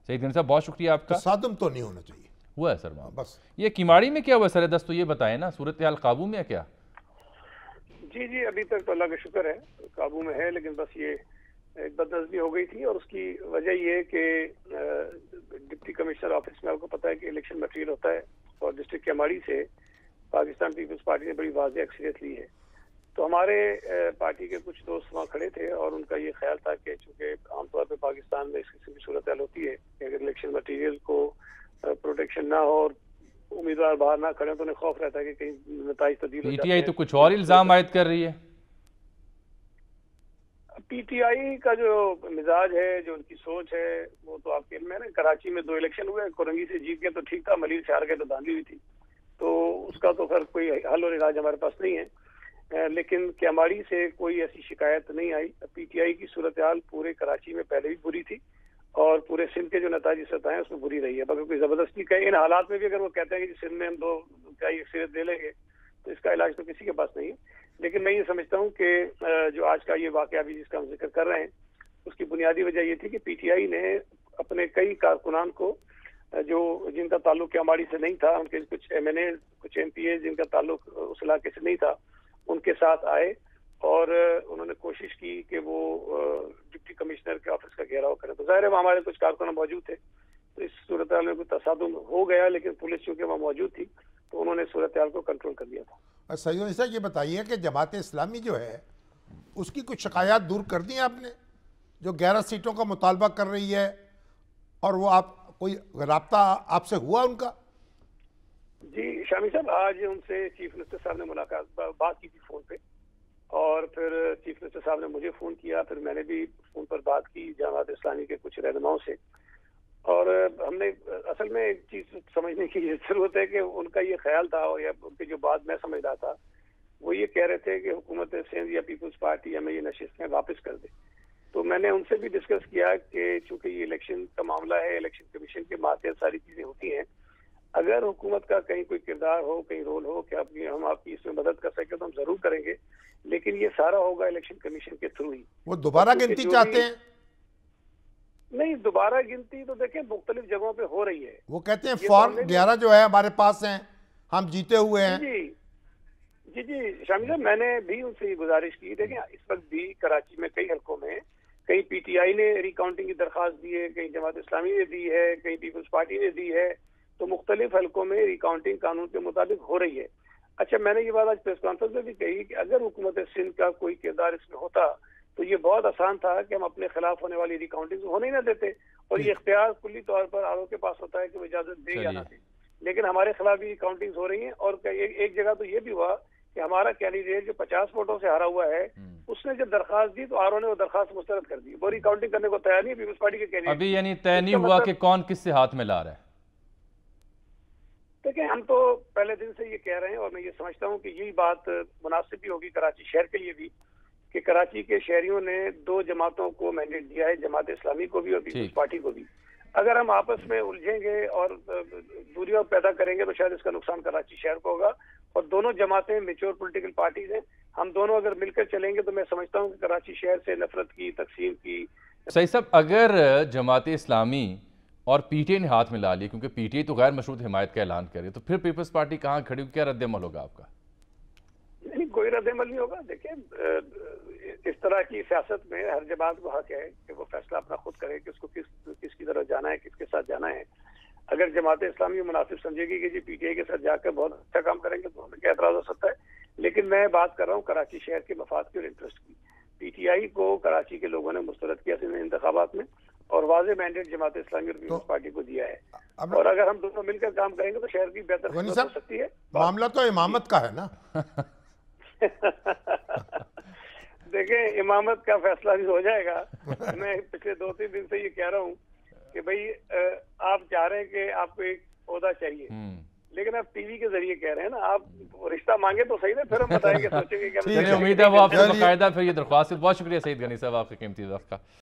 سعید گنی صاحب بہت شکریہ آپ کا. تصادم تو نہیں ہونا چاہیے. ہوا ہے سر وہاں بس یہ کیماڑی میں کیا ہوا سر دست تو یہ بتائیں نا, صورتحال قابو میں ہے کیا؟ جی ابھی تک تو اللہ کا شکر ہے قابو میں ہے, لیکن بس یہ ایک بد نظمی ہو گئی تھی, اور اس کی وجہ یہ ہے کہ ڈپٹی کمشنر آفس میں آپ کو پتا ہے کہ الیکشن میٹیریل ہوتا ہے, اور ڈسٹرکٹ کیماڑی سے پاکستان پیپلز پارٹی نے بڑی واضح اکثریت لی ہے. تو ہمارے پارٹی کے کچھ دوست وہاں کھڑے تھے, اور ان کا یہ خیال تھا کہ چونکہ عام طور پہ پاکستان میں اس قسم کی صورتحال ہوتی ہے کہ اگر الیکشن میٹیریل کو پروٹیکشن نہ ہو اور امیدوار باہر نہ کھڑے تو انہیں خوف رہتا ہے کہ کہیں نتائج تبدیل ہو پی جاتے ٹی ہیں. آئی تو کچھ اور الزام عائد کر رہی ہے. پی ٹی آئی کا جو مزاج ہے, جو ان کی سوچ ہے, وہ تو آپ کے علم میں نا, کراچی میں 2 الیکشن ہوئے, کورنگی سے جیت گئے تو ٹھیک تھا, ملیل سے ہار گئے تو دھاندلی ہوئی تھی, تو اس کا تو خیر کوئی حل اور علاج ہمارے پاس نہیں ہے. لیکن کیماڑی سے کوئی ایسی شکایت نہیں آئی. پی ٹی آئی کی صورتحال پورے کراچی میں پہلے بھی بری تھی, اور پورے سندھ کے جو نتائج سطح ہیں اس میں بری رہی ہے. اگر کوئی زبردستی کہے ان حالات میں بھی اگر وہ کہتے ہیں کہ سندھ میں ہم 2 اکثریت دے لیں گے, تو اس کا علاج تو کسی کے پاس نہیں ہے. لیکن میں یہ سمجھتا ہوں کہ جو آج کا یہ واقعہ بھی جس کا ہم ذکر کر رہے ہیں, اس کی بنیادی وجہ یہ تھی کہ پی ٹی آئی نے اپنے کئی کارکنان کو جو جن کا تعلق کیماڑی سے نہیں تھا, ان کے کچھ ایم این اے, کچھ ایم پی اے جن کا تعلق اس علاقے سے نہیں تھا, ان کے ساتھ آئے اور انہوں نے کوشش کی کہ وہ ڈپٹی کمشنر کے آفس کا گھیراؤ کریں. تو ظاہر ہے ہمارے کچھ کارکنان موجود تھے, تو اس صورتحال میں کوئی تصادم ہو گیا, لیکن پولیس چونکہ وہاں موجود تھی تو انہوں نے صورتحال کو کنٹرول کر دیا تھا. سعید گنی صاحب یہ بتائیے کہ جماعت اسلامی جو ہے اس کی کچھ شکایات دور کر دی ہیں آپ نے, جو 11 سیٹوں کا مطالبہ کر رہی ہے, اور وہ آپ کوئی رابطہ آپ سے ہوا ان کا؟ جی شامی صاحب, آج ان سے چیف منسٹر صاحب نے بات کی تھی فون پہ, اور پھر چیف منسٹر صاحب نے مجھے فون کیا, پھر میں نے بھی فون پر بات کی جماعت اسلامی کے کچھ رہنماؤں سے, اور ہم نے اصل میں ایک چیز سمجھنے کی ضرورت ہے کہ ان کا یہ خیال تھا, اور ان کی جو بات میں سمجھ رہا تھا, وہ یہ کہہ رہے تھے کہ حکومت سندھ یا پیپلز پارٹی ہمیں یہ نشستیں واپس کر دے. تو میں نے ان سے بھی ڈسکس کیا کہ چونکہ یہ الیکشن کا معاملہ ہے, الیکشن کمیشن کے ماتحت ساری چیزیں ہوتی ہیں, اگر حکومت کا کہیں کوئی کردار ہو, کہیں رول ہو کہ ہم آپ کی اس میں مدد کر سکیں تو ہم ضرور کریں گے, لیکن یہ سارا ہوگا الیکشن کمیشن کے تھرو ہی. وہ دوبارہ گنتی چاہتے ہیں؟ نہیں, دوبارہ گنتی تو دیکھیں مختلف جگہوں پہ ہو رہی ہے. وہ کہتے ہیں فارم 11 جو ہے ہمارے پاس ہیں, ہم جیتے ہوئے ہیں. جی شامی صاحب, میں نے بھی ان سے یہ گزارش کی. دیکھیں اس وقت بھی کراچی میں کئی حلقوں میں کہیں پی ٹی آئی نے ریکاؤنٹنگ کی درخواست دی ہے, کہیں جماعت اسلامی نے دی ہے, کہیں پیپلز پارٹی نے دی ہے, تو مختلف حلقوں میں ریکاؤنٹنگ قانون کے مطابق ہو رہی ہے. اچھا, میں نے یہ بات آج پریس کانفرنس میں بھی کہی کہ اگر حکومت سندھ کا کوئی کردار اس میں ہوتا تو یہ بہت آسان تھا کہ ہم اپنے خلاف ہونے والی ریکاؤنٹنگ ہونے ہی نہ دیتے, اور یہ اختیار کلی طور پر آر او کے پاس ہوتا ہے کہ وہ اجازت دے یا نہ دے. لیکن ہمارے خلاف بھی ریکاؤنٹنگ ہو رہی ہیں, اور ایک جگہ تو یہ بھی ہوا کہ ہمارا کینڈیڈیٹ جو 50 ووٹوں سے ہارا ہوا ہے, اس نے جب درخواست دی تو آر او نے وہ درخواست مسترد کر دی, وہ ریکاؤنٹنگ کرنے کو تیار نہیں ہے پیپلز پارٹی کے کینڈیڈیٹ. ابھی یعنی طے نہیں ہوا کہ کون کس سے ہاتھ میں لا رہا ہے؟ دیکھیں ہم تو پہلے دن سے یہ کہہ رہے ہیں, اور میں یہ سمجھتا ہوں کہ یہی بات مناسب بھی ہوگی کراچی شہر کے لیے بھی, کہ کراچی کے شہریوں نے 2 جماعتوں کو مینڈیٹ دیا ہے, جماعت اسلامی کو بھی اور پیپلز پارٹی کو بھی. اگر ہم آپس میں الجھیں گے اور دوریاں پیدا کریں گے تو شاید اس کا نقصان کراچی شہر کو ہوگا, اور دونوں جماعتیں میچور پولیٹیکل پارٹیز ہیں, ہم دونوں اگر مل کر چلیں گے تو میں سمجھتا ہوں کہ کراچی شہر سے نفرت کی, تقسیم کی. صحیح صاحب, اگر جماعت اسلامی اور پی ٹی آئی نے ہاتھ ملا لی, کیونکہ پی ٹی آئی تو غیر مشروط حمایت کا اعلان کرے, تو پھر پیپلز پارٹی کہاں کھڑی, کیا رد عمل ہوگا آپ کا؟ نہیں, کوئی رد عمل نہیں ہوگا. دیکھیں اس طرح کی سیاست میں ہر جماعت کو حق ہے کہ وہ فیصلہ اپنا خود کرے کہ اس کو کس کی طرف جانا ہے, کس کے ساتھ جانا ہے. اگر جماعت اسلامی مناسب سمجھے گی کہ جی پی ٹی آئی کے ساتھ جا کر بہت اچھا کام کریں گے تو ہمیں کیا اعتراض ہو سکتا ہے. لیکن میں بات کر رہا ہوں کراچی شہر کے مفاد کی اور انٹرسٹ کی. پی ٹی آئی کو کراچی کے لوگوں نے مسترد کیا انتخابات میں, اور واضح مینڈیٹ جماعت اسلامی اور پیپلز پارٹی کو دیا ہے, اور اگر ہم دونوں مل کر کام کریں گے تو شہر کی بہتر خدمت ہو سکتی ہے. معاملہ تو امامت کا ہے نا. دیکھیں امامت کا فیصلہ بھی ہو جائے گا. میں پچھلے 2-3 دن سے یہ کہہ رہا ہوں کہ بھائی آپ چاہ رہے ہیں کہ آپ کو ایک عہدہ چاہیے, لیکن آپ ٹی وی کے ذریعے کہہ رہے ہیں نا, آپ رشتہ مانگے تو صحیح نا, پھر ہم بتائیں گے, سوچیں گے کہ امید ہے وہ آپ سے باقاعدہ پھر یہ درخواست. بہت شکریہ سعید غنی صاحب آپ کے قیمتی وقت کا.